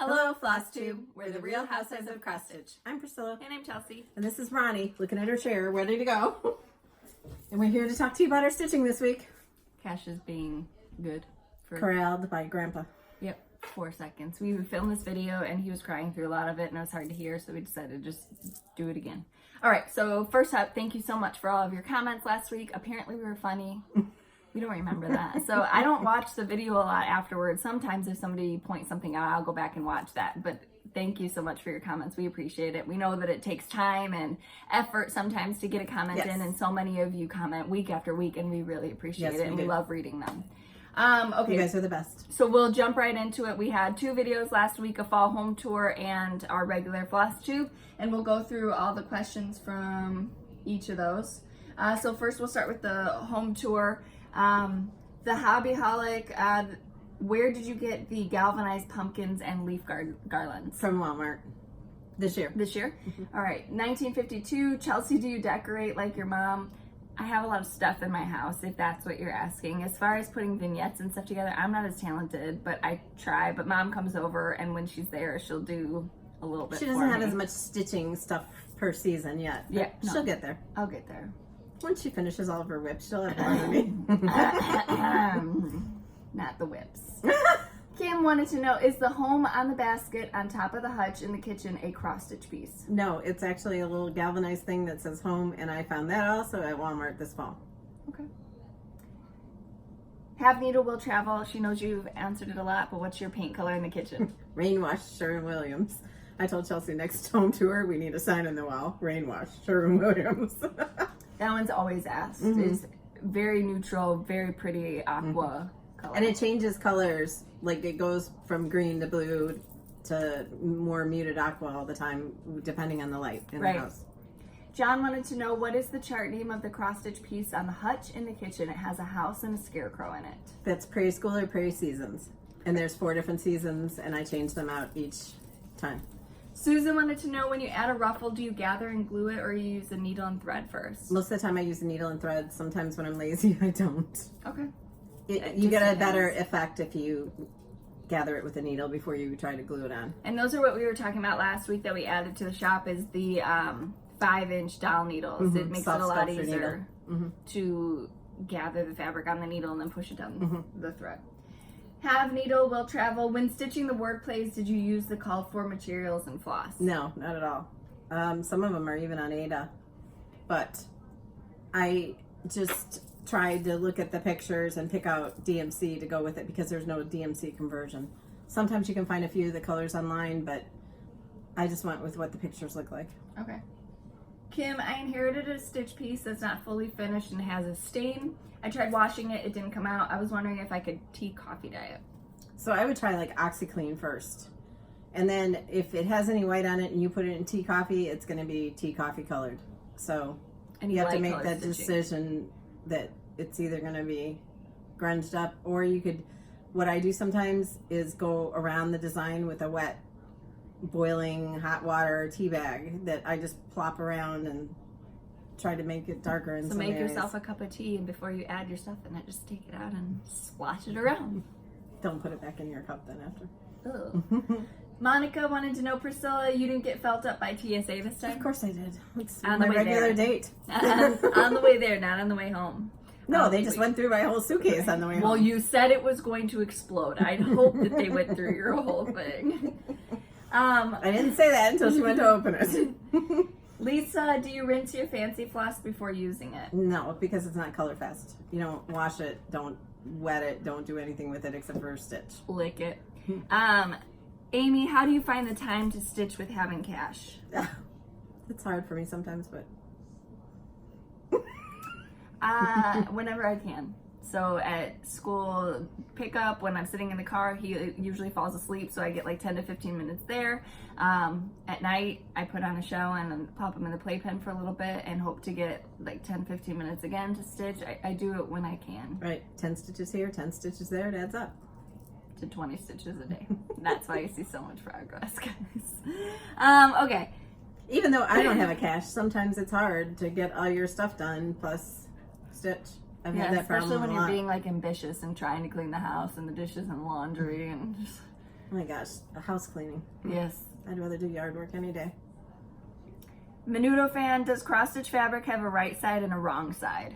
Hello, Flosstube. We're the Real Housewives of Cross Stitch. I'm Priscilla. And I'm Chelsea. And this is Ronnie, looking at her chair, ready to go. And we're here to talk to you about our stitching this week. Cash is being good. Corralled by Grandpa. Yep, 4 seconds. We filmed this video and he was crying through a lot of it and it was hard to hear, so we decided to just do it again. All right, so first up, thank you so much for all of your comments last week. Apparently we were funny. We don't remember that. So I don't watch the video a lot afterwards. Sometimes if somebody points something out, I'll go back and watch that. But thank you so much for your comments. We appreciate it. We know that it takes time and effort sometimes to get a comment in, and so many of you comment week after week, and we really appreciate it, and we love reading them. Okay. You guys are the best. So we'll jump right into it. We had 2 videos last week, a fall home tour and our regular Flosstube, and we'll go through all the questions from each of those. So first we'll start with the home tour. The Hobbyholic, where did you get the galvanized pumpkins and leaf garlands? From Walmart. This year. This year? All right. 1952, Chelsea, do you decorate like your mom? I have a lot of stuff in my house, if that's what you're asking. As far as putting vignettes and stuff together, I'm not as talented, but I try. But mom comes over, and when she's there, she'll do a little bit. She doesn't have as much stitching stuff per season yet. Yeah. No. She'll get there. I'll get there. Once she finishes all of her whips, she'll have more than me. Not the whips. Kim wanted to know, is the home on the basket on top of the hutch in the kitchen a cross-stitch piece? No, it's actually a little galvanized thing that says home, and I found that also at Walmart this fall. Okay. Have Needle will travel. She knows you've answered it a lot, but what's your paint color in the kitchen? Rainwash, Sherwin-Williams. I told Chelsea next home tour we need a sign on the wall. Rainwash, Sherwin-Williams. That one's always asked. It's very neutral, very pretty aqua color. And it changes colors. Like it goes from green to blue to more muted aqua all the time, depending on the light in the house. John wanted to know, what is the chart name of the cross-stitch piece on the hutch in the kitchen? It has a house and a scarecrow in it. That's Prairie School or Prairie Seasons. And there's 4 different seasons, and I change them out each time. Susan wanted to know, when you add a ruffle, do you gather and glue it, or you use a needle and thread first? Most of the time I use a needle and thread. Sometimes when I'm lazy, I don't. Okay. You get a better effect if you gather it with a needle before you try to glue it on. And those are what we were talking about last week that we added to the shop, is the 5-inch dowel needles. It makes it a lot easier to gather the fabric on the needle and then push it down the thread. Have Needle will travel. When stitching the word plays, did you use the called for materials and floss? No, not at all. Some of them are even on Ada, but I just tried to look at the pictures and pick out DMC to go with it because there's no DMC conversion. Sometimes you can find a few of the colors online, but I just went with what the pictures look like. Okay. Kim, I inherited a stitch piece that's not fully finished and has a stain. I tried washing it, it didn't come out. I was wondering if I could tea coffee dye it. So I would try like OxyClean first. And then if it has any white on it and you put it in tea coffee, it's going to be tea coffee colored. So you have to make that decision that it's either going to be grunged up, or you could, what I do sometimes is go around the design with a wet boiling hot water tea bag that I just plop around and try to make it darker in some areas. So make yourself a cup of tea, and before you add your stuff in it, just take it out and splash it around. Don't put it back in your cup then after. Ugh. Monica wanted to know, Priscilla, you didn't get felt up by TSA this time? Of course I did. It's on my the way regular there. date. On the way there, not on the way home. No, they just went through my whole suitcase on the way home. Well, you said it was going to explode. I'd hope that they went through your whole thing. I didn't say that until she went to open it. Lisa, do you rinse your fancy floss before using it? No, because it's not color fast. You don't wash it, don't wet it, don't do anything with it except for a stitch. Lick it. Amy, how do you find the time to stitch with having cash? It's hard for me sometimes, but whenever I can. So at school pickup, when I'm sitting in the car, he usually falls asleep, so I get like 10 to 15 minutes there. At night, I put on a show and pop him in the playpen for a little bit and hope to get like 10, 15 minutes again to stitch. I do it when I can. Right, 10 stitches here, 10 stitches there, it adds up to 20 stitches a day. That's why you see so much progress, guys. Okay. Even though I don't have a cache, sometimes it's hard to get all your stuff done plus stitch. I've had that problem especially when a you're lot. being like ambitious and trying to clean the house and the dishes and laundry and just Oh my gosh, a house cleaning. Yes. I'd rather do yard work any day. Menudo fan, does cross stitch fabric have a right side and a wrong side?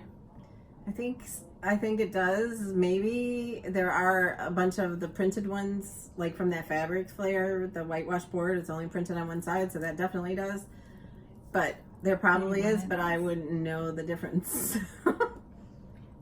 I think it does. Maybe there are a bunch of the printed ones, like from that fabric flare, the whitewash board, it's only printed on one side, so that definitely does. But there probably is, but I wouldn't know the difference.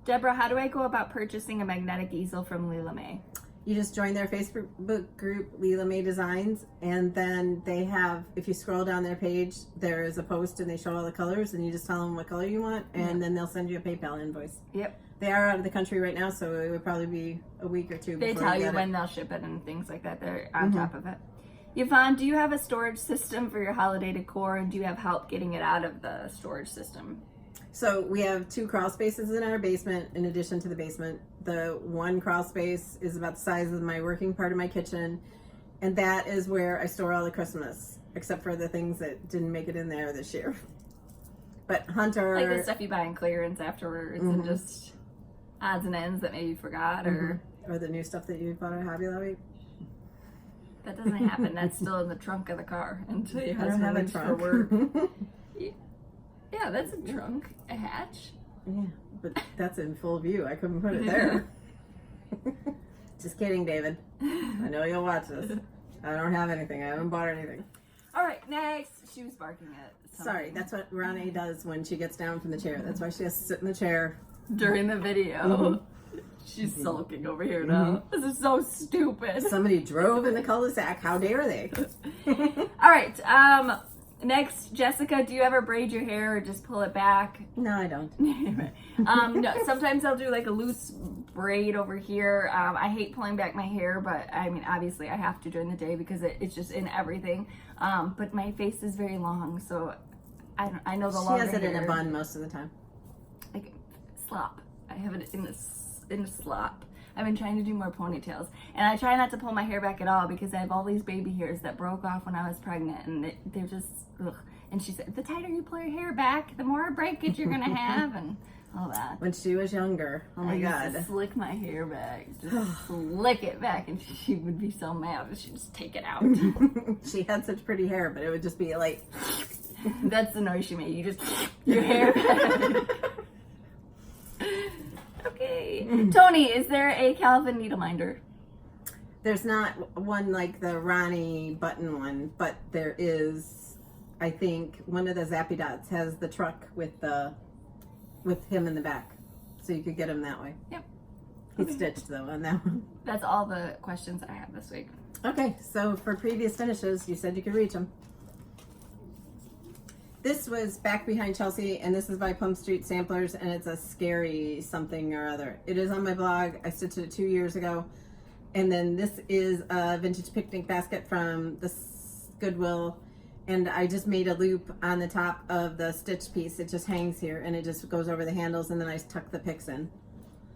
Deborah, how do I go about purchasing a magnetic easel from Lila May? You just join their Facebook group, Lila May Designs, and then they have, if you scroll down their page, there is a post and they show all the colors, and you just tell them what color you want, and then they'll send you a PayPal invoice. Yep. They are out of the country right now, so it would probably be a week or two before they tell you get when they'll ship it and things like that. They're on top of it. Yvonne, do you have a storage system for your holiday decor, and do you have help getting it out of the storage system? So we have 2 crawl spaces in our basement in addition to the basement. The one crawl space is about the size of my working part of my kitchen, and that is where I store all the Christmas, except for the things that didn't make it in there this year. But Hunter... Like the stuff you buy in clearance afterwards and just odds and ends that maybe you forgot or... Or the new stuff that you bought at Hobby Lobby. That doesn't happen. That's still in the trunk of the car until your I don't husband have a leaves for trunk. work. Yeah, that's a trunk. A hatch. Yeah, but that's in full view. I couldn't put it there. Just kidding, David. I know you'll watch this. I don't have anything. I haven't bought anything. All right, next. She was barking at something. Sorry, that's what Ronnie does when she gets down from the chair. That's why she has to sit in the chair. During the video. She's sulking over here now. This is so stupid. Somebody drove in the cul-de-sac. How dare they? All right. Next, Jessica, do you ever braid your hair or just pull it back? No, I don't. No, sometimes I'll do like a loose braid over here. I hate pulling back my hair, but I mean, obviously I have to during the day because it's just in everything. But my face is very long, so I know the longer She has it hair, in a bun most of the time. like slop. I have it in a slop. I've been trying to do more ponytails, and I try not to pull my hair back at all because I have all these baby hairs that broke off when I was pregnant, and they're just ugh. And she said, the tighter you pull your hair back, the more breakage you're gonna have, and all that. When she was younger, oh my I God. used to slick my hair back, just slick it back, and she would be so mad. She'd just take it out. She had such pretty hair, but it would just be like... That's the noise she made. You just your hair back. Okay. Tony, is there a Calvin needle minder? There's not one like the Ronnie button one, but there is, I think, one of the Zappy Dots has the truck with him in the back. So you could get him that way. Yep. He's stitched though on that one. That's all the questions I have this week. Okay, so for previous finishes, you said you could reach them. This was Back Behind Chelsea, and this is by Plum Street Samplers, and it's a scary something or other. It is on my blog. I stitched it 2 years ago. And then this is a vintage picnic basket from the Goodwill, and I just made a loop on the top of the stitch piece. It just hangs here, and it just goes over the handles, and then I tuck the picks in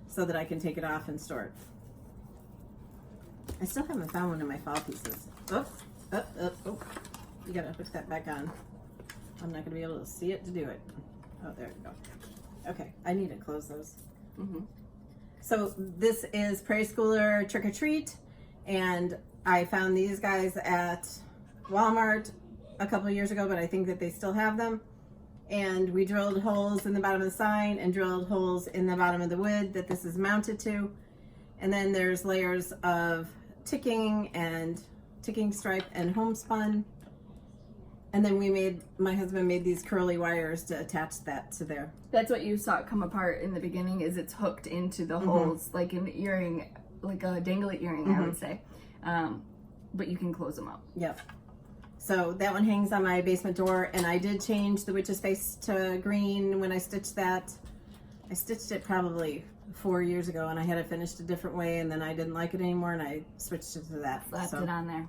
so that I can take it off and store it. I still haven't found one of my fall pieces. Oh, you gotta hook that back on. I'm not gonna be able to see it to do it. Oh, there we go. Okay, I need to close those. So this is Prairie Schooler Trick or Treat, and I found these guys at Walmart a couple of years ago, but I think that they still have them. And we drilled holes in the bottom of the sign and drilled holes in the bottom of the wood that this is mounted to. And then there's layers of ticking stripe and homespun. And then my husband made these curly wires to attach that to there. That's what you saw come apart in the beginning, is it's hooked into the holes, like an earring, like a dangly earring, I would say. But you can close them up. Yep. So that one hangs on my basement door, and I did change the witch's face to green when I stitched that. I stitched it probably 4 years ago, and I had it finished a different way, and then I didn't like it anymore, and I switched it to that. Slapped it on there.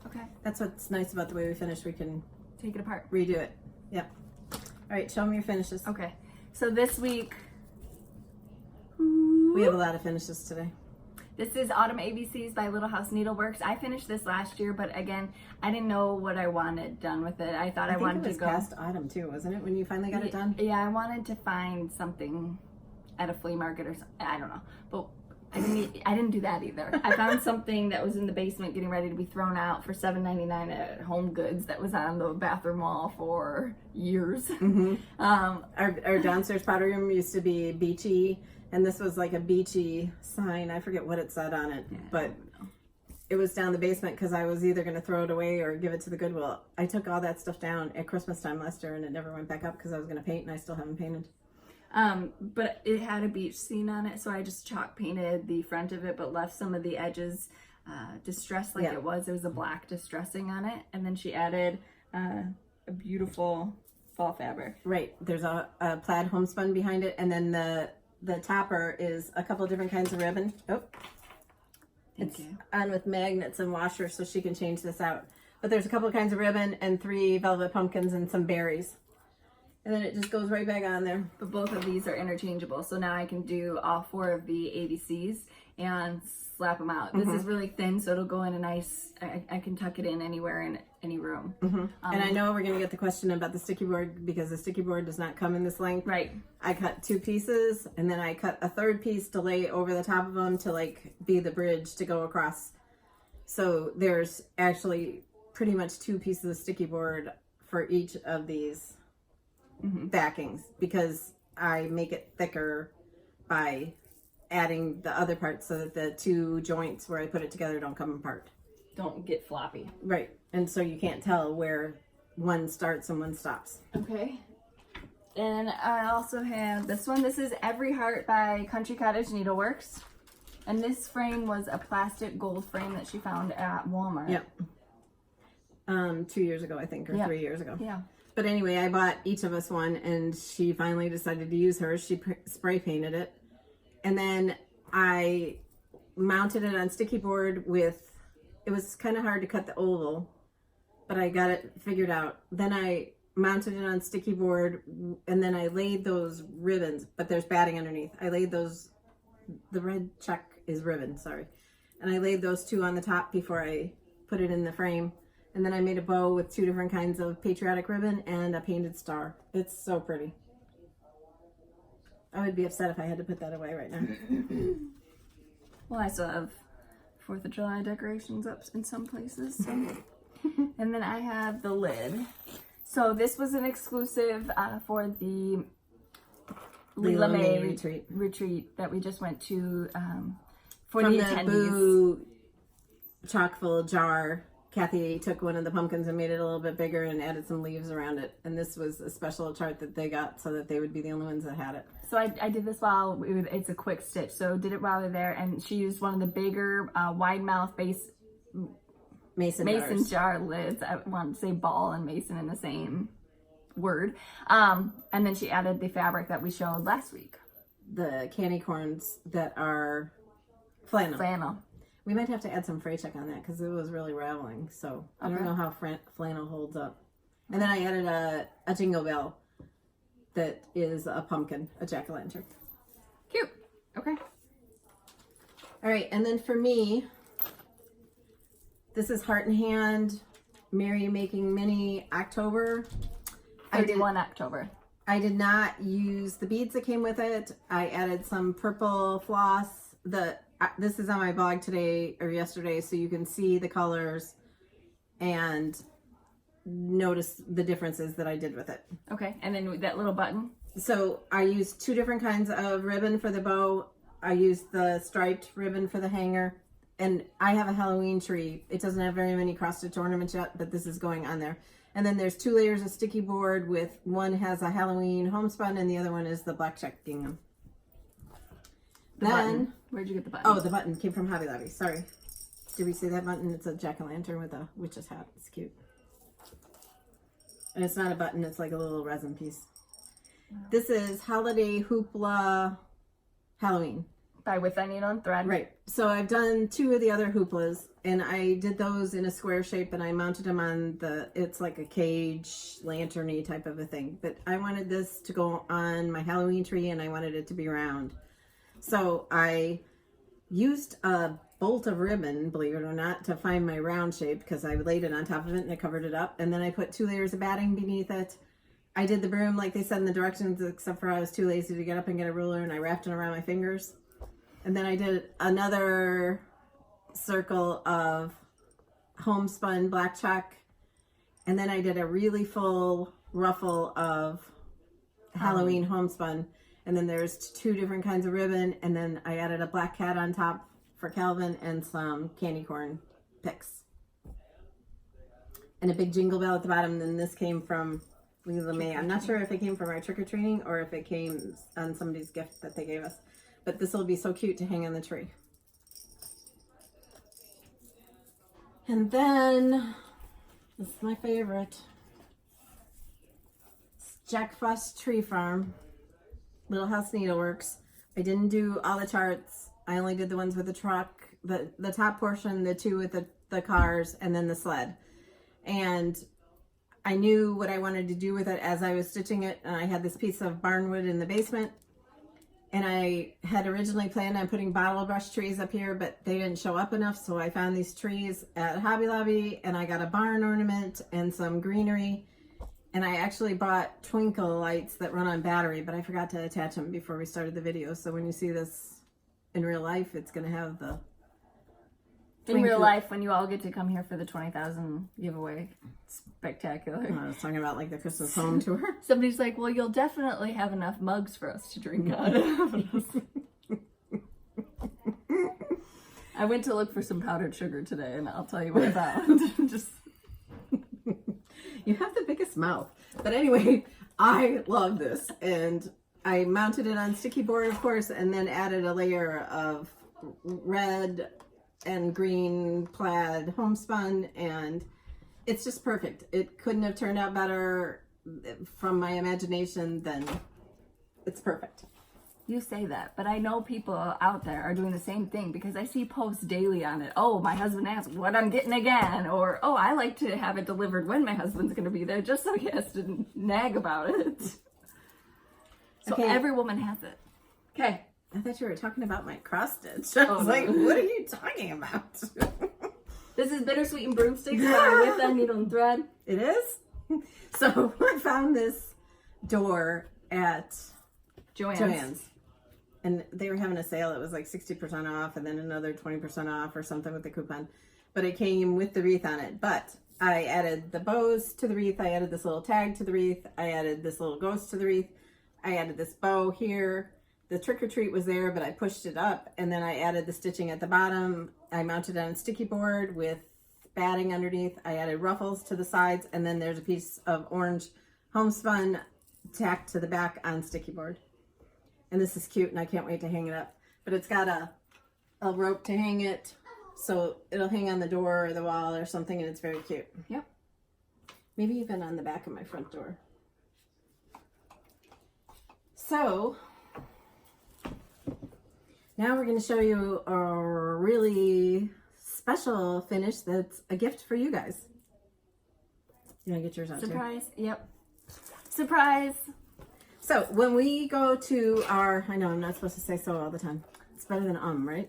Okay. That's what's nice about the way we finish. We can take it apart. Redo it. Yep. All right, show me your finishes. Okay. So this week, we have a lot of finishes today. This is Autumn ABCs by Little House Needleworks. I finished this last year, but again, I didn't know what I wanted done with it. I thought I wanted to go. It was past autumn too, wasn't it, when you finally got it done? Yeah, I wanted to find something at a flea market or something. I don't know. But I didn't do that either. I found something that was in the basement getting ready to be thrown out for $7.99 at Home Goods that was on the bathroom wall for years. Mm-hmm. Our downstairs powder room used to be beachy, and this was like a beachy sign. I forget what it said on it, but it was down the basement because I was either going to throw it away or give it to the Goodwill. I took all that stuff down at Christmas time last year, and it never went back up because I was going to paint, and I still haven't painted. But it had a beach scene on it, so I just chalk painted the front of it, but left some of the edges distressed like it was. There was a black distressing on it, and then she added a beautiful fall fabric. Right. There's a plaid homespun behind it, and then the topper is a couple different kinds of ribbon. Oh, it's on with magnets and washers, so she can change this out. But there's a couple of kinds of ribbon and 3 velvet pumpkins and some berries. And then it just goes right back on there. But both of these are interchangeable. So now I can do all 4 of the ABCs and slap them out. This is really thin, so it'll go in a nice, I can tuck it in anywhere in any room. And I know we're going to get the question about the sticky board because the sticky board does not come in this length. Right. I cut 2 pieces and then I cut a 3rd piece to lay over the top of them to like be the bridge to go across. So there's actually pretty much 2 pieces of sticky board for each of these backings because I make it thicker by adding the other parts so that the 2 joints where I put it together don't come apart. Don't get floppy. Right. And so you can't tell where one starts and one stops. Okay. And I also have this one. This is Every Heart by Country Cottage Needleworks. And this frame was a plastic gold frame that she found at Walmart. Yep. 2 years ago, I think, or 3 years ago. Yeah. But anyway, I bought each of us one, and she finally decided to use hers. She spray painted it. And then I mounted it on sticky board with, it was kind of hard to cut the oval, but I got it figured out. Then I mounted it on sticky board, and then I laid those ribbons, but there's batting underneath. I laid those, the red check is ribbon, sorry. And I laid those 2 on the top before I put it in the frame. And then I made a bow with 2 different kinds of patriotic ribbon and a painted star. It's so pretty. I would be upset if I had to put that away right now. Well, I still have 4th of July decorations up in some places. So. And then I have the lid. So this was an exclusive for the Lila May retreat that we just went to for from the attendees. Boo chock-full jar. Kathy took one of the pumpkins and made it a little bit bigger and added some leaves around it. And this was a special chart that they got so that they would be the only ones that had it. So I did this while, it's a quick stitch. So did it while they're there. And she used one of the bigger wide mouth mason jar lids. I wanted to say ball and mason in the same word. And then she added the fabric that we showed last week. The candy corns that are flannel. Flannel. We might have to add some fray check on that because it was really raveling. So I don't know how flannel holds up. And then I added a jingle bell that is a pumpkin, a jack-o'-lantern. Cute. Okay. All right. And then for me, this is Heart and Hand Mary Making Mini October. 31 October. I did not use the beads that came with it. I added some purple floss. This is on my blog today or yesterday, so you can see the colors and notice the differences that I did with it. Okay, and then that little button. So I used 2 different kinds of ribbon for the bow. I used the striped ribbon for the hanger. And I have a Halloween tree. It doesn't have very many cross-stitch ornaments yet, but this is going on there. And then there's 2 layers of sticky board with one has a Halloween homespun and the other one is the black check gingham. Button. Where'd you get the button? Oh, the button came from Hobby Lobby. Sorry. Did we see that button? It's a jack-o'-lantern with a witch's hat. It's cute. And it's not a button. It's like a little resin piece. This is Holiday Hoopla Halloween. By With Thy Needle and Thread. Right. So I've done 2 of the other hooplas, and I did those in a square shape, and I mounted them on it's like a cage, lantern-y type of a thing. But I wanted this to go on my Halloween tree, and I wanted it to be round. So I used a bolt of ribbon, believe it or not, to find my round shape because I laid it on top of it and I covered it up. And then I put 2 layers of batting beneath it. I did the broom like they said in the directions, except for I was too lazy to get up and get a ruler, and I wrapped it around my fingers. And then I did another circle of homespun black chalk. And then I did a really full ruffle of Halloween homespun. And then there's 2 different kinds of ribbon. And then I added a black cat on top for Calvin and some candy corn picks. And a big jingle bell at the bottom. Then this came from Lila May. I'm not sure if it came from our trick-or-treating or if it came on somebody's gift that they gave us. But this will be so cute to hang on the tree. And then, this is my favorite. It's Jack Frost Tree Farm. Little House Needleworks. I didn't do all the charts. I only did the ones with the truck, the top portion, the 2 with the cars, and then the sled. And I knew what I wanted to do with it as I was stitching it. And I had this piece of barnwood in the basement. And I had originally planned on putting bottle brush trees up here, but they didn't show up enough. So I found these trees at Hobby Lobby, and I got a barn ornament and some greenery. And I actually bought twinkle lights that run on battery, but I forgot to attach them before we started the video. So when you see this in real life, it's going to have the... In real life, when you all get to come here for the 20,000 giveaway. Spectacular. I was talking about like the Christmas home tour. Somebody's like, well, you'll definitely have enough mugs for us to drink out of. I went to look for some powdered sugar today, and I'll tell you what I found. Just... You have the biggest mouth. But anyway, I love this. And I mounted it on sticky board, of course, and then added a layer of red and green plaid homespun, and it's just perfect. It couldn't have turned out better from my imagination than it's perfect. You say that, but I know people out there are doing the same thing because I see posts daily on it. Oh, my husband asked what I'm getting again. Or, oh, I like to have it delivered when my husband's going to be there just so he has to nag about it. So okay. Every woman has it. Okay. I thought you were talking about my cross stitch. I was like, what are you talking about? This is Bittersweet and Broomsticks with a needle and thread. It is? So I found this door at Joann's. And they were having a sale. It was like 60% off and then another 20% off or something with the coupon. But it came with the wreath on it. But I added the bows to the wreath. I added this little tag to the wreath. I added this little ghost to the wreath. I added this bow here. The trick or treat was there, but I pushed it up. And then I added the stitching at the bottom. I mounted it on a sticky board with batting underneath. I added ruffles to the sides. And then there's a piece of orange homespun tacked to the back on sticky board. And this is cute, and I can't wait to hang it up. But it's got a rope to hang it, so it'll hang on the door or the wall or something, and it's very cute. Yep. Maybe even on the back of my front door. So, now we're going to show you a really special finish that's a gift for you guys. You want to get yours out too? Surprise. Yep. Surprise. So when we go to our, I know I'm not supposed to say so all the time. It's better than right?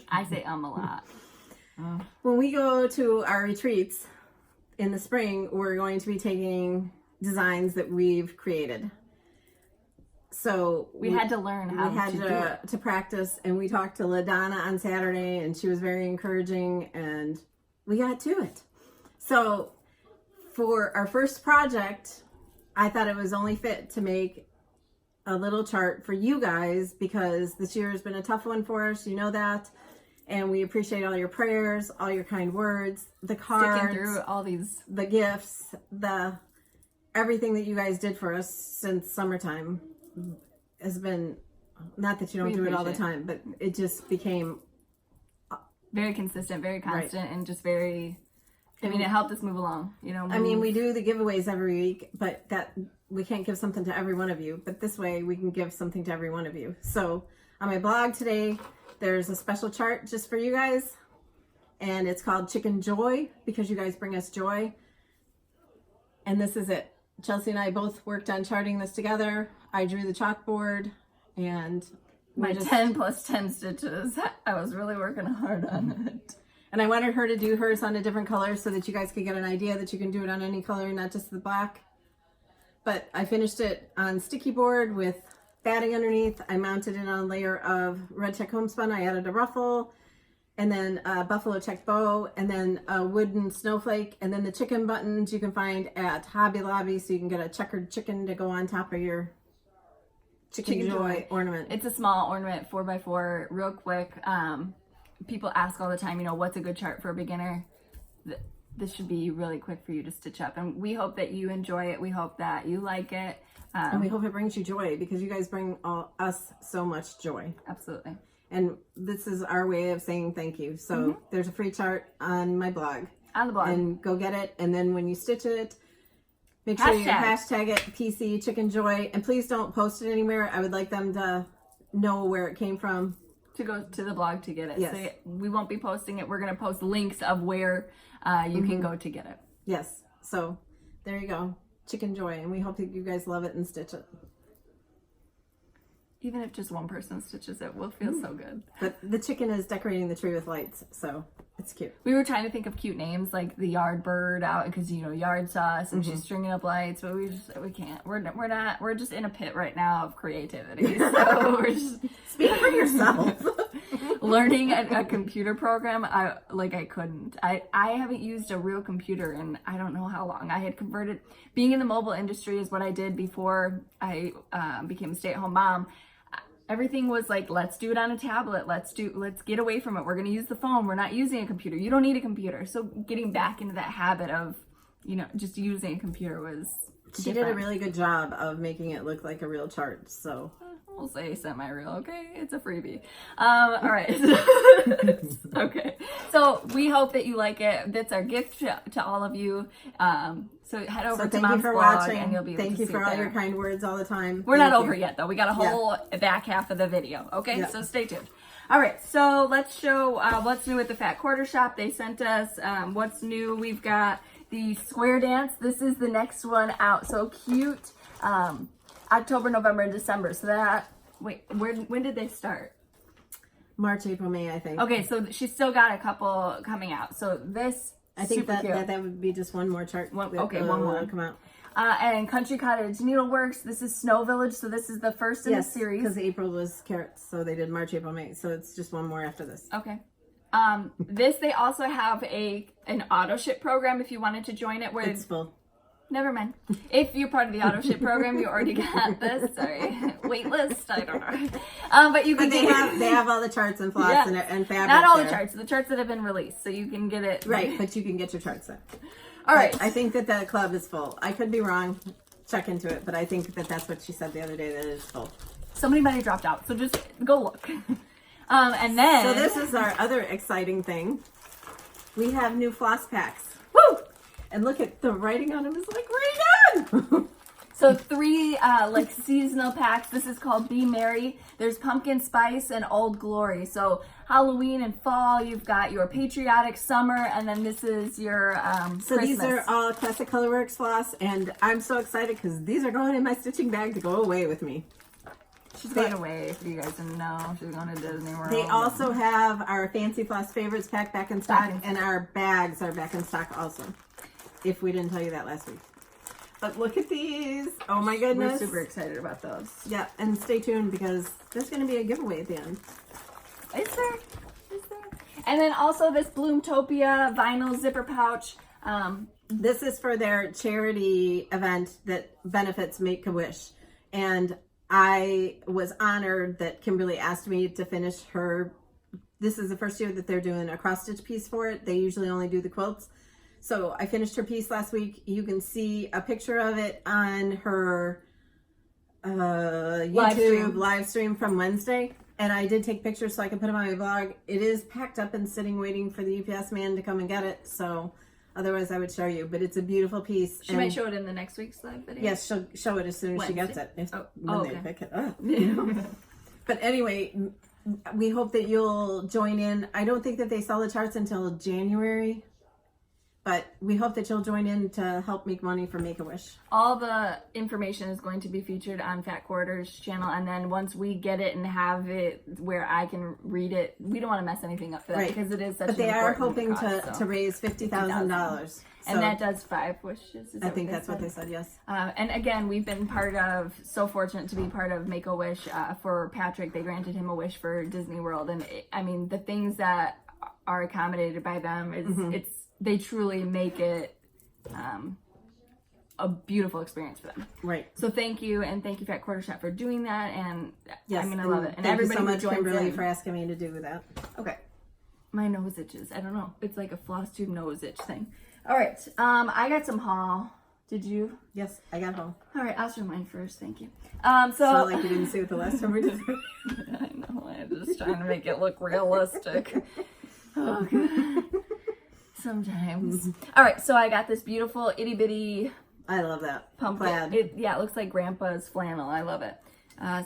I say a lot. When we go to our retreats in the spring, we're going to be taking designs that we've created. So we had to learn how to do it. To practice, and we talked to LaDonna on Saturday, and she was very encouraging, and we got to it. So for our first project, I thought it was only fit to make a little chart for you guys because this year has been a tough one for us. You know that. And we appreciate all your prayers, all your kind words, the cards, sticking through all these, the gifts, everything that you guys did for us since summertime has been, not that you don't do it all the time, but it just became very consistent, very constant, right. And just very, I mean, it helped us move along, you know. I mean, we do the giveaways every week, but that we can't give something to every one of you. But this way, we can give something to every one of you. So on my blog today, there's a special chart just for you guys, and it's called Chicken Joy because you guys bring us joy. And this is it. Chelsea and I both worked on charting this together. I drew the chalkboard, and my 10 plus 10 stitches. I was really working hard on it. And I wanted her to do hers on a different color so that you guys could get an idea that you can do it on any color, not just the black. But I finished it on sticky board with batting underneath. I mounted it on a layer of red check homespun. I added a ruffle, and then a buffalo check bow, and then a wooden snowflake, and then the chicken buttons you can find at Hobby Lobby, so you can get a checkered chicken to go on top of your Chicken Joy ornament. It's a small ornament, 4x4, real quick. People ask all the time, what's a good chart for a beginner? This should be really quick for you to stitch up, and we hope that you enjoy it. We hope that you like it. And we hope it brings you joy, because you guys bring us so much joy. Absolutely. And this is our way of saying thank you. So there's a free chart on my blog. On the blog. And go get it. And then when you stitch it, make sure you hashtag it PC Chicken Joy. And please don't post it anywhere. I would like them to know where it came from. To go to the blog to get it. Yes. So we won't be posting it. We're going to post links of where you can go to get it. Yes. So there you go. Chicken Joy. And we hope that you guys love it and stitch it. Even if just one person stitches it, we'll feel so good. But the chicken is decorating the tree with lights, so it's cute. We were trying to think of cute names, like the yard bird out, because yard sauce, and she's stringing up lights, but we can't. We're just in a pit right now of creativity. So we're just speak for yourself. Learning a computer program, I couldn't. I haven't used a real computer in I don't know how long. I had converted. Being in the mobile industry is what I did before I became a stay-at-home mom. Everything was like, let's do it on a tablet. Let's get away from it. We're going to use the phone. We're not using a computer. You don't need a computer. So getting back into that habit of, just using a computer was She did a really good job of making it look like a real chart. So we'll say semi-real. Okay. It's a freebie. All right. Okay. So we hope that you like it. That's our gift to all of you. So head over to Mom's blog watching. And you'll be able Thank to you see for it all there. your kind words all the time. We're not over yet though. We got a whole back half of the video. Okay, so stay tuned. All right, so let's show what's new at the Fat Quarter Shop. They sent us what's new. We've got the square dance. This is the next one out. So cute. October, November, and December. So that when did they start? March, April, May, I think. Okay, so she's still got a couple coming out. So this. I think that would be just one more chart. One more come out. And Country Cottage Needleworks. This is Snow Village, so this is the first in the series. Because April was carrots, so they did March, April, May. So it's just one more after this. Okay. They also have an auto ship program if you wanted to join it. Where it's full. Never mind. If you're part of the auto ship program, you already got this. Sorry, wait list. I don't know. But you can. They have all the charts and floss and fabric. Not all the charts. The charts that have been released, so you can get it. Right, but you can get your charts there. All right. I think that the club is full. I could be wrong. Check into it, but I think that that's what she said the other day, that it is full. So many money dropped out, so just go look. And then. So this is our other exciting thing. We have new floss packs. Woo! And look at the writing on them is like right on. So 3 seasonal packs. This is called Be Merry. There's Pumpkin Spice and Old Glory. So Halloween and fall, you've got your patriotic summer, and then this is your So Christmas. these are all Classic Colorworks floss, and I'm so excited because these are going in my stitching bag to go away with me. She's going away, for you guys to know. She's going to Disney World. They also have our Fancy Floss Favorites pack back in stock, and our bags are back in stock also. If we didn't tell you that last week. But look at these. Oh my goodness. We're super excited about those. Yeah, and stay tuned because there's going to be a giveaway at the end. Is there? And then also this Bloomtopia vinyl zipper pouch. This is for their charity event that benefits Make-A-Wish. And I was honored that Kimberly asked me to finish her. This is the first year that they're doing a cross-stitch piece for it. They usually only do the quilts. So I finished her piece last week. You can see a picture of it on her YouTube live stream from Wednesday. And I did take pictures so I can put them on my blog. It is packed up and sitting waiting for the UPS man to come and get it. So otherwise I would show you. But it's a beautiful piece. She might show it in the next week's live video. Yes, she'll show it as soon as she gets it. When they pick it up. But anyway, we hope that you'll join in. I don't think that they sell the charts until January. But we hope that you'll join in to help make money for Make-A-Wish. All the information is going to be featured on Fat Quarters channel, and then once we get it and have it where I can read it, we don't want to mess anything up for that because it is such. But they are hoping cause, to raise $50,000, and that does 5 wishes. I think that's what they said. Yes. And again, we've been so fortunate to be part of Make-A-Wish for Patrick. They granted him a wish for Disney World, and I mean the things that are accommodated by them is they truly make it a beautiful experience for them. Right. So thank you, and thank you, Fat Quarter Shop, for doing that. And yes, I mean, I love it. And thank everybody you so much, who joins Kimberly, in, for asking me to do that. Okay. My nose itches. I don't know. It's like a Flosstube nose itch thing. All right. I got some haul. Did you? Yes, I got home. All right. I'll show mine first. Thank you. It's not like you didn't see it the last time we did it. I know. I'm just trying to make it look realistic. Oh, God. Sometimes. All right, so I got this beautiful itty bitty. I love that pumpkin. Plaid. It looks like Grandpa's flannel. I love it.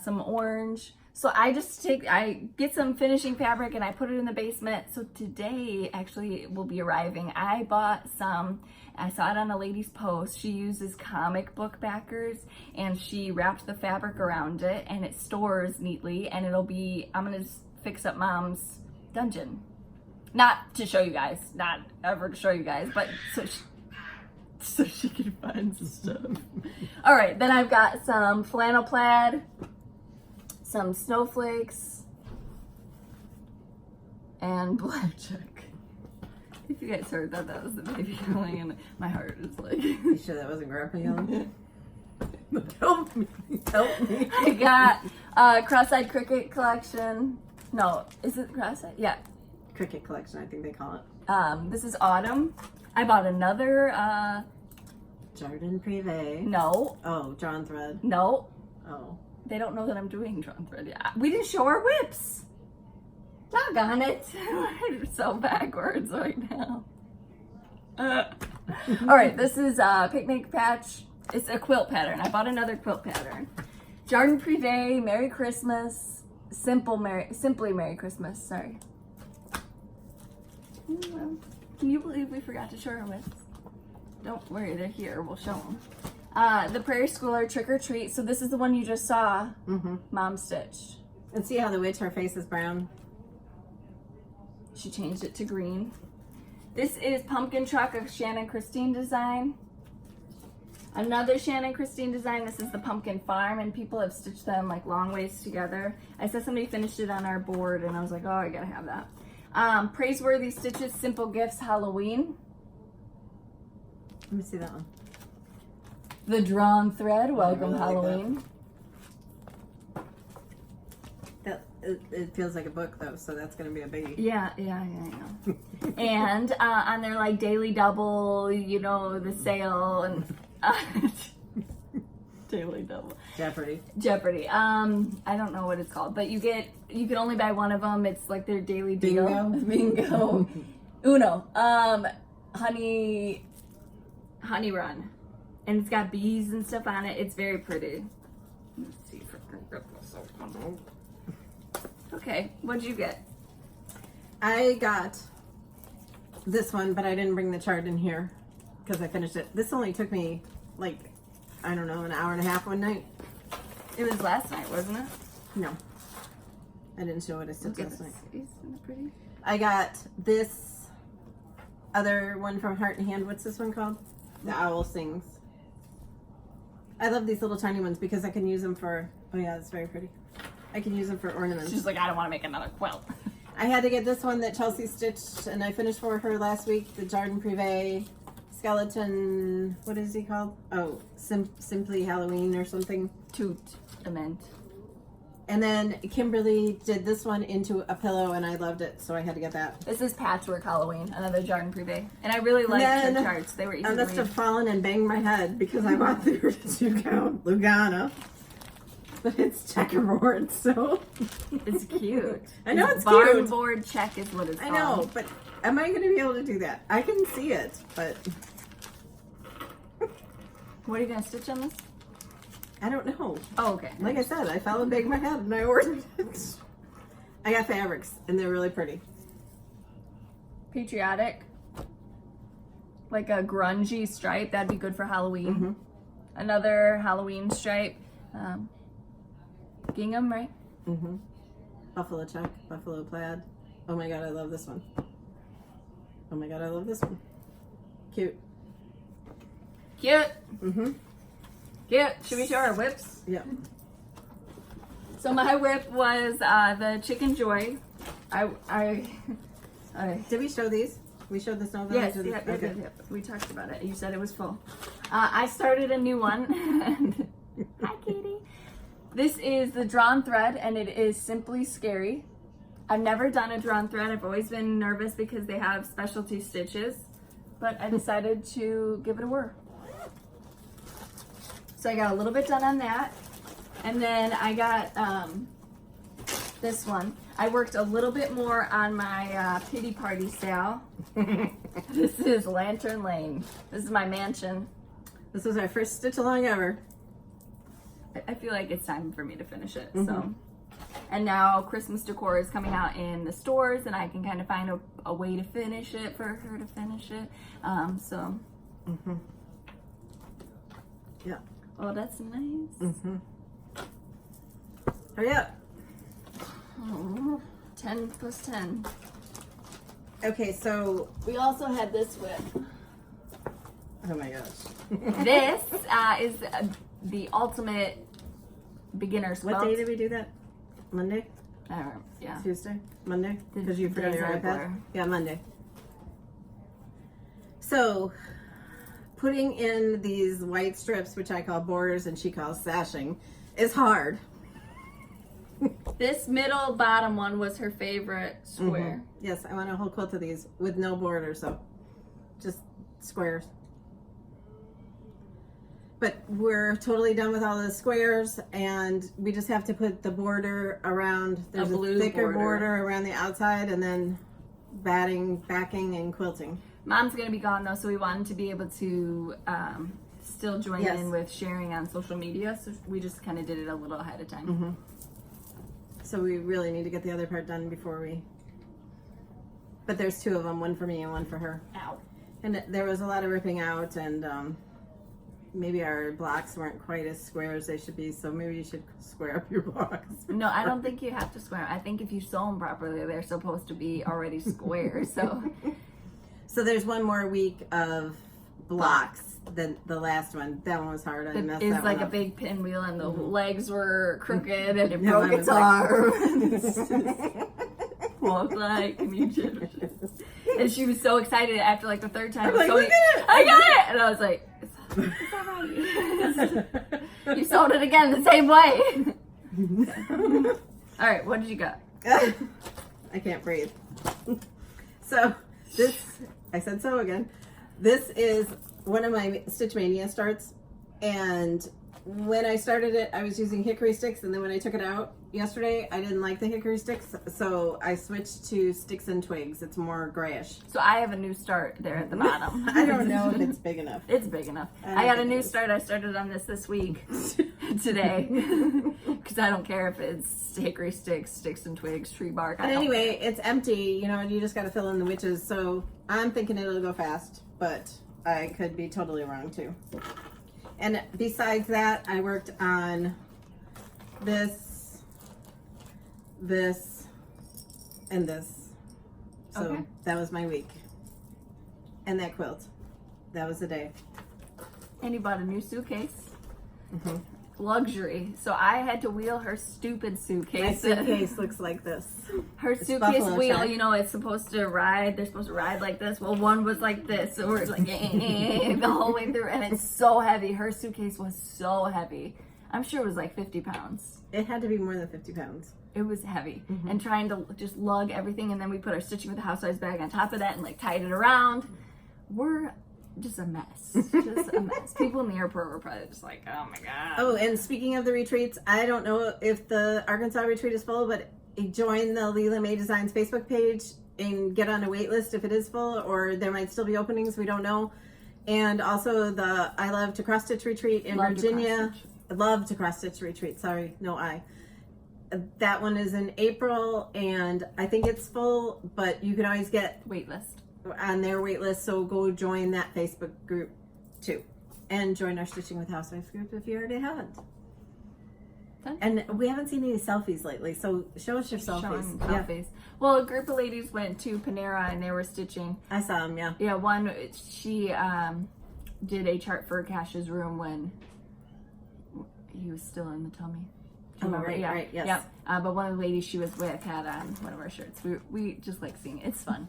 Some orange. So I get some finishing fabric and I put it in the basement. So today actually will be arriving. I bought some. I saw it on a lady's post. She uses comic book backers and she wrapped the fabric around it and it stores neatly. And it'll be. I'm gonna just fix up Mom's dungeon. Not to show you guys, not ever to show you guys, but so she can find some stuff. All right, then I've got some flannel plaid, some snowflakes, and blackjack. If you guys heard that was the baby yelling, and my heart is like. You sure that wasn't Grandpa yelling? Help me! Help me! I got cross-eyed cricket collection. No, is it cross-eyed? Yeah. Cricket collection, I think they call it. This is autumn. I bought another Jardin Privé. No. Oh, drawn thread. No. Oh. They don't know that I'm doing drawn thread yet. We didn't show our whips. Doggone it. We're so backwards right now. All right, this is a picnic patch. It's a quilt pattern. I bought another quilt pattern. Jardin Privé, Merry Christmas. Simply Merry Christmas, sorry. Can you believe we forgot to show our whips? Don't worry, they're here. We'll show them. The Prairie Schooler Trick or Treat. So this is the one you just saw. Mom stitched. And see how the witch, her face is brown? She changed it to green. This is Pumpkin Truck, a Shannon Christine design. Another Shannon Christine design. This is the Pumpkin Farm, and people have stitched them like long ways together. I saw somebody finished it on our board, and I was like, oh, I gotta have that. Praiseworthy Stitches, Simple Gifts, Halloween. Let me see that one. The Drawn Thread, Welcome really Halloween. It feels like a book though, so that's gonna be a biggie. Yeah, I know. And on their like daily double, you know, the sale and daily double. Jeopardy. I don't know what it's called, but you can only buy one of them. It's like their daily deal. Bingo. Uno. Honey Run. And it's got bees and stuff on it. It's very pretty. Let's see if I can get this open. Okay, what'd you get? I got this one, but I didn't bring the chart in here because I finished it. This only took me like, I don't know, an hour and a half one night. It was last night, wasn't it? No. I didn't show it. I stitched last night. Isn't it pretty? I got this other one from Heart and Hand. What's this one called? The Owl Sings. I love these little tiny ones because I can use them for, oh yeah, it's very pretty. I can use them for ornaments. She's like, I don't want to make another quilt. I had to get this one that Chelsea stitched and I finished for her last week. The Jardin Privé skeleton, what is he called? Oh, Simply Halloween or something. Toot. Ament. And then Kimberly did this one into a pillow and I loved it, so I had to get that. This is Patchwork Halloween, another Jardin Privé. And I really liked the charts. They were easy to read. I must have fallen and banged my head because I bought the Lugana. But it's checkerboard, so. It's cute. I know it's cute. Barn board check is what it's called. I know, but am I going to be able to do that? I can see it, but. What are you going to stitch on this? I don't know. Oh, okay. Like I said, I fell and banged my head and I ordered it. I got fabrics and they're really pretty. Patriotic. like a grungy stripe. That'd be good for Halloween. Another Halloween stripe. Gingham, right? Buffalo check, buffalo plaid. Oh my god, I love this one. Oh my god, I love this one. Cute. Cute. Cute. Should we show our whips? Yeah. So my whip was the Chicken Joy. Did we show these? We showed the snow Yes, village? yep. We talked about it. You said it was full. I started a new one. Hi, Katie. This is the drawn thread, and it is Simply Scary. I've never done a drawn thread. I've always been nervous because they have specialty stitches, but I decided to give it a whir. So I got a little bit done on that, and then I got this one. I worked a little bit more on my pity party style. This is Lantern Lane. This is my mansion. This was our first stitch along ever. I feel like it's time for me to finish it. So, and now Christmas decor is coming out in the stores, and I can kind of find a way to finish it for her to finish it. Yeah. Oh, that's nice. Hurry up. Oh, 10 plus 10. Okay, so We also had this whip. oh my gosh. This is the ultimate beginner's quilt. What day did we do that? Monday? Yeah. Tuesday? Monday? The Because you forgot days your are a iPad? blur. Yeah, Monday. So, putting in these white strips, which I call borders and she calls sashing, is hard. This middle bottom one was her favorite square. Yes, I want a whole quilt of these with no border, so just squares. But we're totally done with all the squares, and we just have to put the border around. There's a blue thicker border around the outside, and then backing, and quilting. Mom's gonna be gone though, so we wanted to be able to still join Yes. in with sharing on social media. So we just kind of did it a little ahead of time. So we really need to get the other part done before we. But there's two of them, one for me and one for her. Ow. And there was a lot of ripping out, and maybe our blocks weren't quite as square as they should be, so maybe you should square up your blocks. No, I don't think you have to square. I think if you sew them properly, they're supposed to be already square. So there's one more week of blocks than the last one. That one was hard. I messed it's that like one a up. big pinwheel, and the legs were crooked, and it Yeah, broke mine its was like- arm. Walk like an Egyptian. And she was so excited after like the third time. I'm like, so look at it! I got it! And I was like, it's alright. You sewed it again the same way. Alright, what did you got? I can't breathe. So this, I said so again. This is one of my Stitch Mania starts, and when I started it, I was using hickory sticks, and then when I took it out yesterday, I didn't like the hickory sticks, so I switched to sticks and twigs. It's more grayish. So I have a new start there at the bottom. I don't know if it's big enough. It's big enough. I I got a think it new is. start. I started on this week, today, because I don't care if it's hickory sticks, sticks and twigs, tree bark. But anyway, it's empty, you know, and you just got to fill in the witches, so I'm thinking it'll go fast, but I could be totally wrong too. And besides that, I worked on this, and this. So Okay. that was my week. And that quilt. That was the day. And you bought a new suitcase. Luxury. So I had to wheel her stupid My suitcase. suitcase looks like this. Her suitcase buffalo wheel, check. you know, it's supposed to ride. They're supposed to ride like this. Well, one was like this, so we're like the whole way through, and it's so heavy. Her suitcase was so heavy. I'm sure it was like 50 pounds. It had to be more than 50 pounds. It was heavy, and trying to just lug everything, and then we put our stitching with the Housewives bag on top of that, and like tied it around. We're just a mess. Just a mess. People in the airport were probably just like, oh my god. Oh, and speaking of the retreats, I don't know if the Arkansas retreat is full, but join the Leila May Designs Facebook page and get on a wait list if it is full, or there might still be openings, we don't know. And also the I Love to Cross Stitch retreat in Love to Virginia. Cross Stitch. Love to Cross Stitch retreat, sorry, no I. That one is in April, and I think it's full, but you can always get Wait list. on their wait list, so go join that Facebook group too. And join our Stitching with Housewives group if you already haven't. Done. And we haven't seen any selfies lately, so show us your selfies. Selfies. Well, a group of ladies went to Panera and they were stitching. I saw them, yeah. Yeah, one, she did a chart for Cash's room when he was still in the tummy. Do you remember? Right, yeah. right, yes. Yeah. But one of the ladies she was with had on one of our shirts. We just like seeing it. It's fun.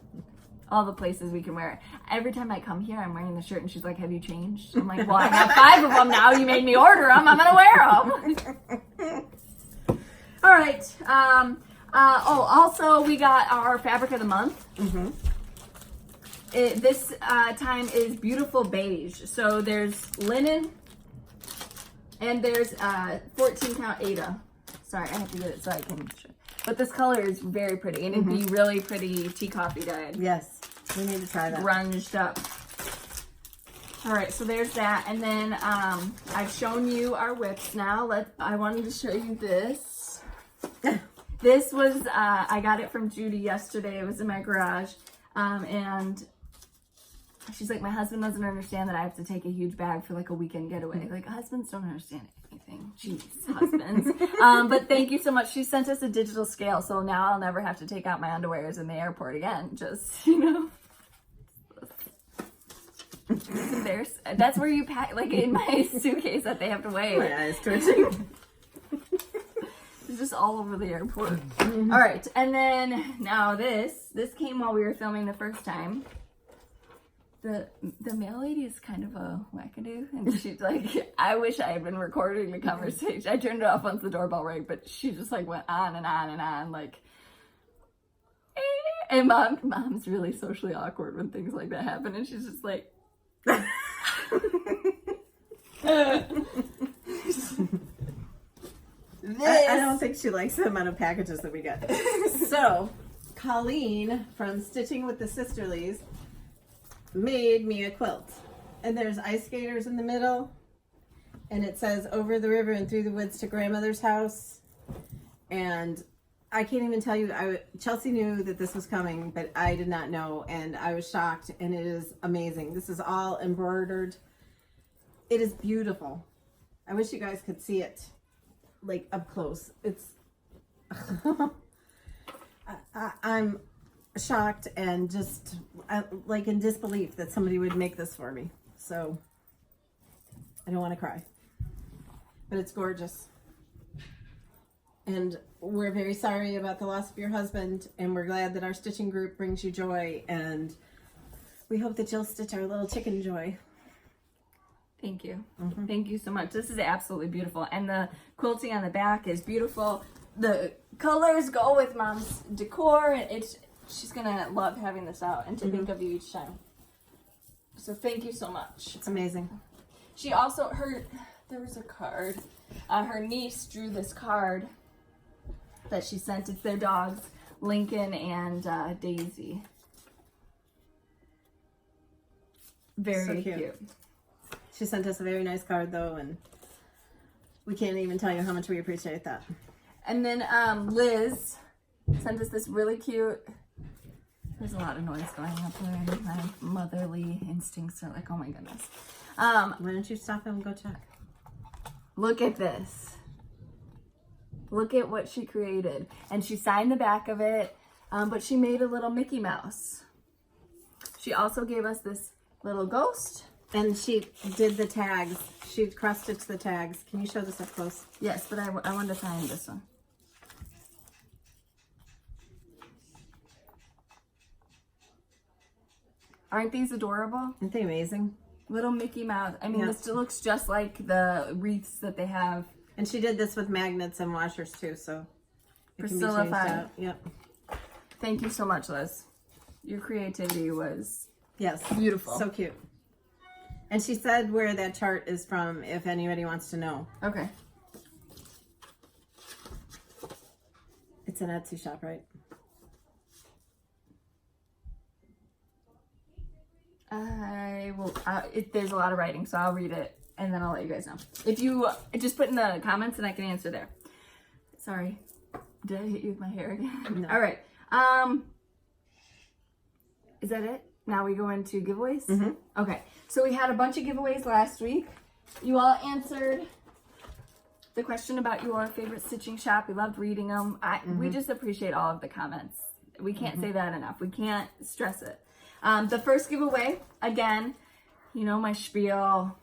All the places we can wear it. Every time I come here, I'm wearing the shirt, and she's like, "Have you changed?" I'm like, "Well, I have 5 of them now. You made me order them. I'm gonna wear them." All right. Also, we got our fabric of the month. Mm-hmm. This time is beautiful beige. So there's linen, and there's 14 count Ada. Sorry, I have to get it so I can. But this color is very pretty, and it'd be really pretty tea coffee dyed. Yes, we need to try that. Grunged up. All right, so there's that, and then I've shown you our whips now. I wanted to show you this. This was I got it from Judy yesterday. It was in my garage, and she's like, my husband doesn't understand that I have to take a huge bag for like a weekend getaway. Like, husbands don't understand anything. Jeez, husbands. But thank you so much. She sent us a digital scale, so now I'll never have to take out my underwears in the airport again. Just, you know. It's embarrassing. That's where you pack, like in my suitcase that they have to weigh. My eyes twitching. It's just all over the airport. All right, and then now this came while we were filming the first time. The mail lady is kind of a wackadoo, and she's like, I wish I had been recording the conversation. I turned it off once the doorbell rang, but she just like went on and on and on, like, and mom's really socially awkward when things like that happen, and she's just like, I don't think she likes the amount of packages that we get. So, Colleen from Stitching with the Sisterlies made me a quilt. And there's ice skaters in the middle. And it says, over the river and through the woods to grandmother's house. And I can't even tell you, Chelsea knew that this was coming, but I did not know. And I was shocked, and it is amazing. This is all embroidered. It is beautiful. I wish you guys could see it, like, up close. It's... I'm shocked and just like in disbelief that somebody would make this for me. So I don't want to cry, but it's gorgeous. And we're very sorry about the loss of your husband, and we're glad that our stitching group brings you joy, and we hope that you'll stitch our little chicken joy. Thank you. Thank you so much. This is absolutely beautiful, and the quilting on the back is beautiful. The colors go with mom's decor, and she's gonna love having this out and to think of you each time. So thank you so much. It's amazing. She also, there was a card. Her niece drew this card that she sent. It's their dogs, Lincoln and Daisy. Very So cute. She sent us a very nice card though, and we can't even tell you how much we appreciate that. And then Liz sent us this really cute... There's a lot of noise going up there, and my motherly instincts are like, oh my goodness. Why don't you stop and go check? Look at this. Look at what she created. And she signed the back of it, but she made a little Mickey Mouse. She also gave us this little ghost. And she did the tags. She cross-stitched the tags. Can you show this up close? Yes, but I wanted to find this one. Aren't these adorable? Aren't they amazing? Little Mickey Mouse. I mean, this looks just like the wreaths that they have. And she did this with magnets and washers too, so Priscilla out. Yep. Thank you so much, Liz. Your creativity was beautiful. So cute. And she said where that chart is from if anybody wants to know. Okay. It's an Etsy shop, right? There's a lot of writing, so I'll read it and then I'll let you guys know. If you just put in the comments and I can answer there. Sorry. Did I hit you with my hair again? No. All right. Is that it? now we go into giveaways? Mm-hmm. Okay, so we had a bunch of giveaways last week. You all answered the question about your favorite stitching shop. We loved reading them. We just appreciate all of the comments. We can't say that enough. We can't stress it. The first giveaway, again, you know my spiel.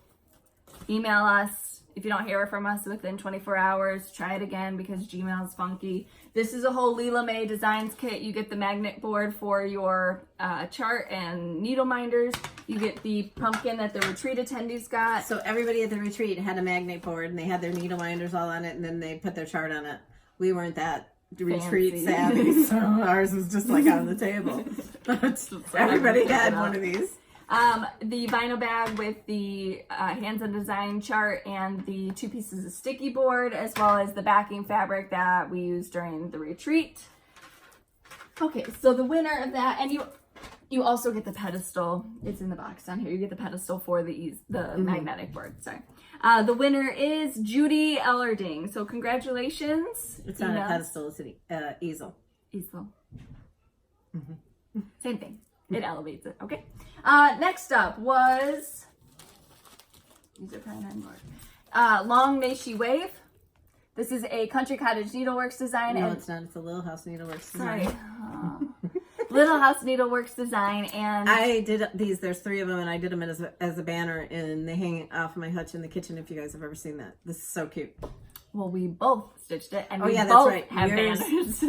Email us. If you don't hear from us within 24 hours, try it again because Gmail's funky. This is a whole Leela May Designs kit. You get the magnet board for your chart and needle minders. You get the pumpkin that the retreat attendees got. So everybody at the retreat had a magnet board and they had their needle minders all on it and then they put their chart on it. We weren't that retreat savvy, so ours was just like on the table. But everybody had one of these. The vinyl bag with the hands-on design chart and the 2 pieces of sticky board, as well as the backing fabric that we used during the retreat. Okay, so the winner of that, and you also get the pedestal. It's in the box down here. You get the pedestal for the magnetic board. Sorry. The winner is Judy Ellerding. So congratulations. It's not a pedestal. It's an easel. Easel. Same thing. It elevates it. Okay. Next up was Long May She Wave. This is a Country Cottage Needleworks design. No, it's not. It's a Little House Needleworks design. Sorry. Little House Needleworks design, and I did these. There's 3 of them, and I did them as a banner, and they hang off my hutch in the kitchen. If you guys have ever seen that, this is so cute. Well, we both stitched it, and we that's both right. have Yours... banners.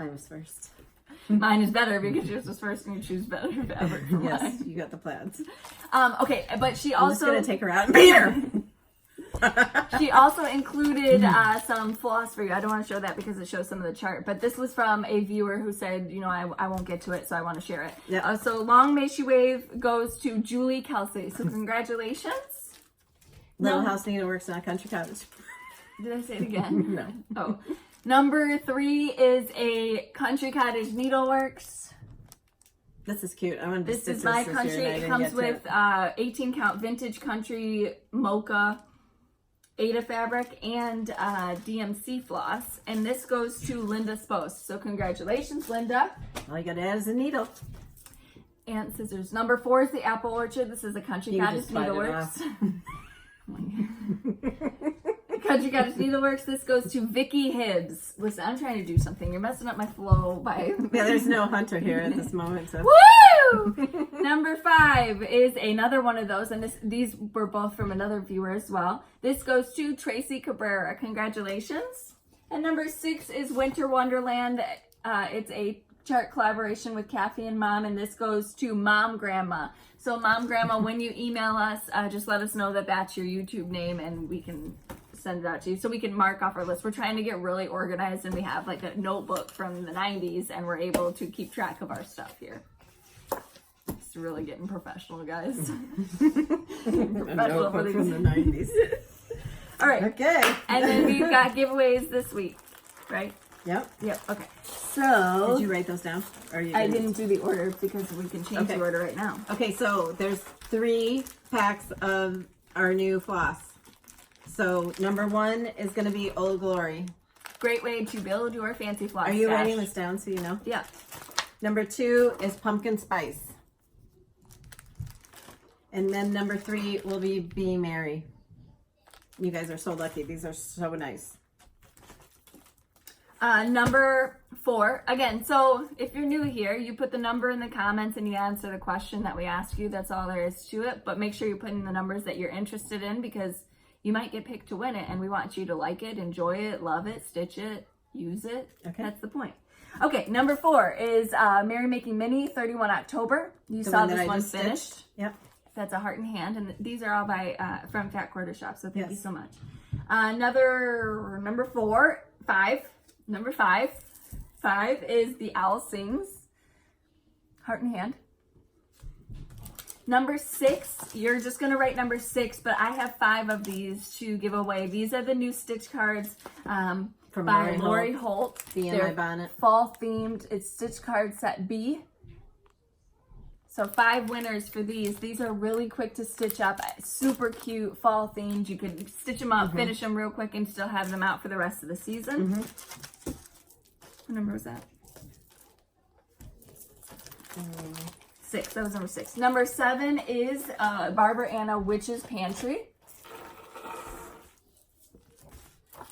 I was first. Mine is better because yours was first, and you choose better fabric for yes, mine. you got the plaids. Okay, but she I'm also just gonna take her out and beat her. She also included some floss for you. I don't want to show that because it shows some of the chart, but this was from a viewer who said, you know, I won't get to it, so I want to share it. Yeah. So Long May She Wave goes to Julie Kelsey. So congratulations. Little House Needleworks, not Country Cottage. Did I say it again? No. Oh. Number 3 is a Country Cottage Needleworks. This is cute. I wanted to This stitch is my this country. year, It comes with 18 count vintage country mocha Ada fabric and DMC floss, and this goes to Linda Spose. So congratulations, Linda. All you gotta add is a needle and scissors. Number 4 is the Apple Orchard. This is a Country Cottage Needleworks. Country Cottage Needleworks. This goes to Vicky Hibbs. Listen, I'm trying to do something. You're messing up my flow by... Yeah, there's no hunter here at this moment. So. Woo! Number 5 is another one of those, and these were both from another viewer as well. This goes to Tracy Cabrera. Congratulations. And number 6 is Winter Wonderland. It's a chart collaboration with Kathy and Mom, and this goes to Mom Grandma. So Mom Grandma, when you email us, just let us know that that's your YouTube name, and we can send it out to you so we can mark off our list. We're trying to get really organized, and we have like a notebook from the 90s, and we're able to keep track of our stuff here. It's really getting professional, guys. Professional for from the 90s. All right. Okay. And then we've got giveaways this week, right? Yep. Okay. So did you write those down? Or you I didn't do the order because we can change the order right now. Okay, so there's 3 packs of our new floss. So number 1 is going to be Old Glory. Great way to build your fancy floss. Are you stash. writing this down so you know? Yeah. Number 2 is Pumpkin Spice. And then number 3 will be Merry. You guys are so lucky. These are so nice. Number 4, again, so if you're new here, you put the number in the comments and you answer the question that we ask you. That's all there is to it. But make sure you put in the numbers that you're interested in because you might get picked to win it. And we want you to like it, enjoy it, love it, stitch it, use it. Okay. That's the point. Okay, number 4 is Merry Making Mini, 31 October. You saw this one finished. Stitched. Yep. That's a heart and hand, and these are all by from Fat Quarter Shop, so thank you so much. Number 5 is The Owl Sings, heart and hand. Number 6, you're just going to write number 6, but I have 5 of these to give away. These are the new stitch cards from by Lori Holt. Bee in My Bonnet. Fall themed. It's stitch card set B. So 5 winners for these. These are really quick to stitch up. Super cute, fall themed. You can stitch them up, finish them real quick, and still have them out for the rest of the season. What number was that? 6. That was number 6. Number 7 is Barbara Anna Witch's Pantry.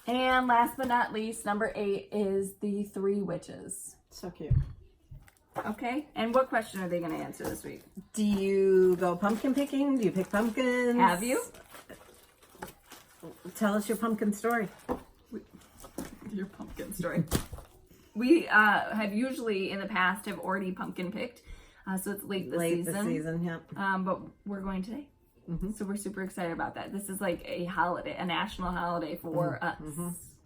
And last but not least, number 8 is The 3 Witches. So cute. Okay, and what question are they going to answer this week? Do you go pumpkin picking? Do you pick pumpkins? Have you? Tell us your pumpkin story. Your pumpkin story. We have usually in the past have already pumpkin picked, so it's late this season. Yep. But we're going today, so we're super excited about that. This is like a holiday, a national holiday for us.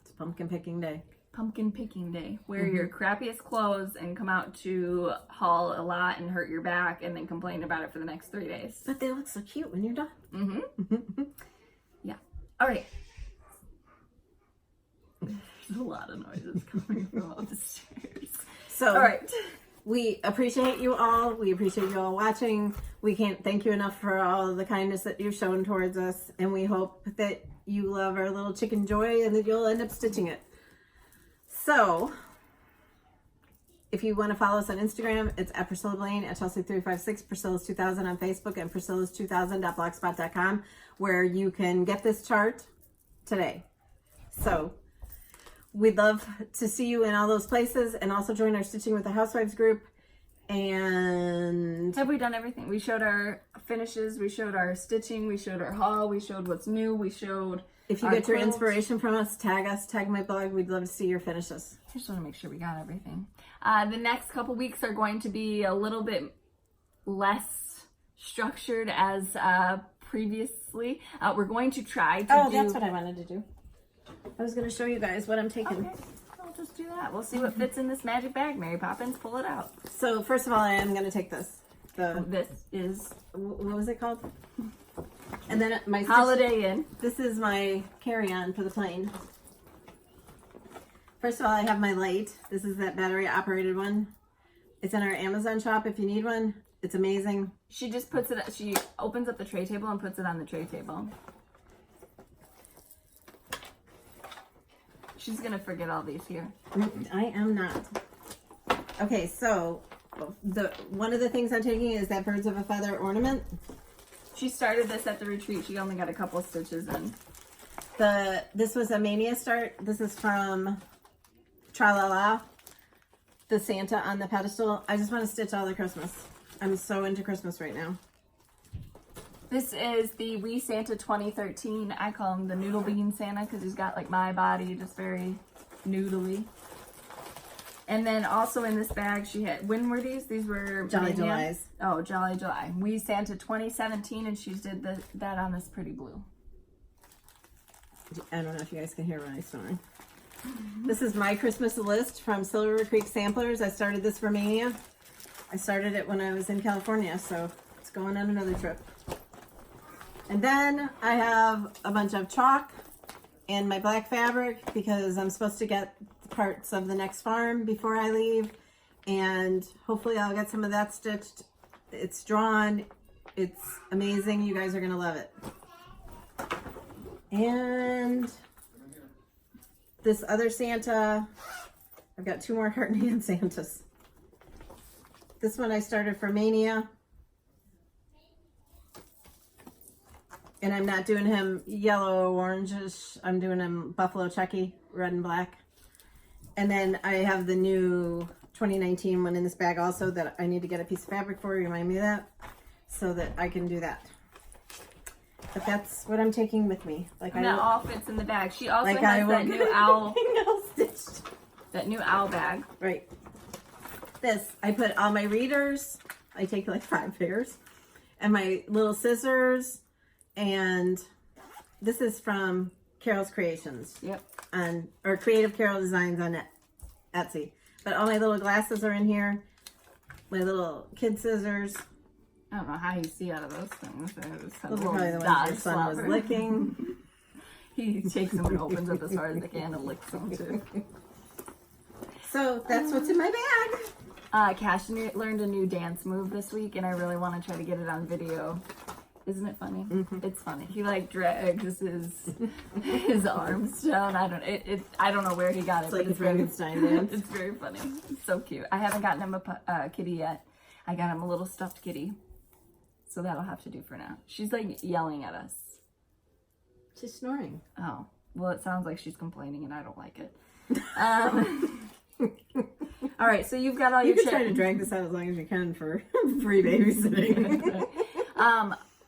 It's pumpkin picking day. Pumpkin picking day. Wear your crappiest clothes and come out to haul a lot and hurt your back and then complain about it for the next 3 days. But they look so cute when you're done. Yeah. All right. There's a lot of noises coming from up the stairs. So, all right. We appreciate you all. We appreciate you all watching. We can't thank you enough for all of the kindness that you've shown towards us. And we hope that you love our little chicken Joy and that you'll end up stitching it. So, if you want to follow us on Instagram, it's at Priscilla Blaine, at Chelsea356, Priscilla's 2000 on Facebook, and Priscilla's2000.blogspot.com, where you can get this chart today. So, we'd love to see you in all those places, and also join our Stitching with the Housewives group. And have we done everything? We showed our finishes, we showed our stitching, we showed our haul, we showed what's new, we showed. If you get your inspiration from us, tag my blog. We'd love to see your finishes. I just want to make sure we got everything. The next couple weeks are going to be a little bit less structured as previously. We're going to try to that's what I wanted to do. I was going to show you guys what I'm taking. Okay, I'll just do that. We'll see what fits in this magic bag, Mary Poppins. Pull it out. So first of all, I am going to take this. This is... What was it called? And then my Holiday Inn. This is my carry-on for the plane. First of all, I have my light. This is that battery-operated one. It's in our Amazon shop if you need one. It's amazing. She just puts it... She opens up the tray table and puts it on the tray table. She's going to forget all these here. I am not. Okay, so one of the things I'm taking is that Birds of a Feather ornament. She started this at the retreat. She only got a couple of stitches in. This was a Mania start. This is from Tra-La-La, the Santa on the pedestal. I just want to stitch all the Christmas. I'm so into Christmas right now. This is the Wee Santa 2013. I call him the Noodle Bean Santa because he's got like my body, just very noodly. And then also in this bag, she had, when were these? These were Jolly Julys. Oh, Jolly July. Wee Santa 2017, and she's did that on this pretty blue. I don't know if you guys can hear when I snore. This is my Christmas list from Silver Creek Samplers. I started this for Mania. I started it when I was in California, so it's going on another trip. And then I have a bunch of chalk and my black fabric because I'm supposed to get parts of the next farm before I leave, and hopefully I'll get some of that stitched. It's drawn. It's amazing. You guys are gonna love it. And this other Santa, I've got 2 more heart and hand Santas. This one I started for Mania, and I'm not doing him yellow orangish. I'm doing him buffalo checky, red and black. And then I have the new 2019 one in this bag also that I need to get a piece of fabric for. Remind me of that so that I can do that. But that's what I'm taking with me. Like, and that all fits in the bag. She also has that new owl stitched. That new owl bag. Right. This, I put all my readers. I take like 5 pairs. And my little scissors. And this is from Carol's Creations. Yep. Or Creative Carol Designs on Etsy. But all my little glasses are in here. My little kid scissors. I don't know how you see out of those things. Those are probably the ones your son was licking. He takes them and opens up as hard as they can and licks them too. So that's what's in my bag. Cash learned a new dance move this week, and I really want to try to get it on video. Isn't it funny? Mm-hmm. It's funny. He like drags his arms down. I don't know where he got it. It's like a Frankenstein dance. It's very funny. It's so cute. I haven't gotten him a kitty yet. I got him a little stuffed kitty. So that'll have to do for now. She's like yelling at us. She's snoring. Oh, well, it sounds like she's complaining and I don't like it. All right, so you've got all your You can try to drag this out as long as you can for free babysitting.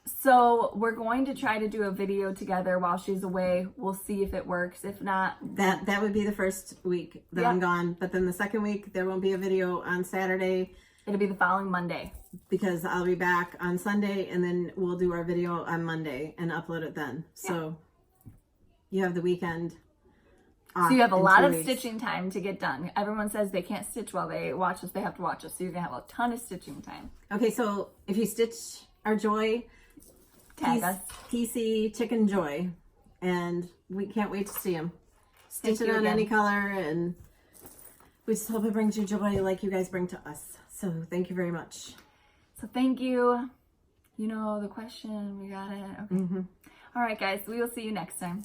So we're going to try to do a video together while she's away. We'll see if it works. If not, that would be the first week that I'm gone. But then the second week, there won't be a video on Saturday. It'll be the following Monday. Because I'll be back on Sunday, and then we'll do our video on Monday and upload it then. So you have the weekend off. So you have a lot of stitching time to get done. Everyone says they can't stitch while they watch us. They have to watch us. So you're going to have a ton of stitching time. Okay, so if you stitch our Joy, tag us. PC Chicken Joy, and we can't wait to see them. Stitch it on any color, and we just hope it brings you joy like you guys bring to us. So thank you very much. So thank you. You know the question. We got it. Okay. All right, guys. We will see you next time.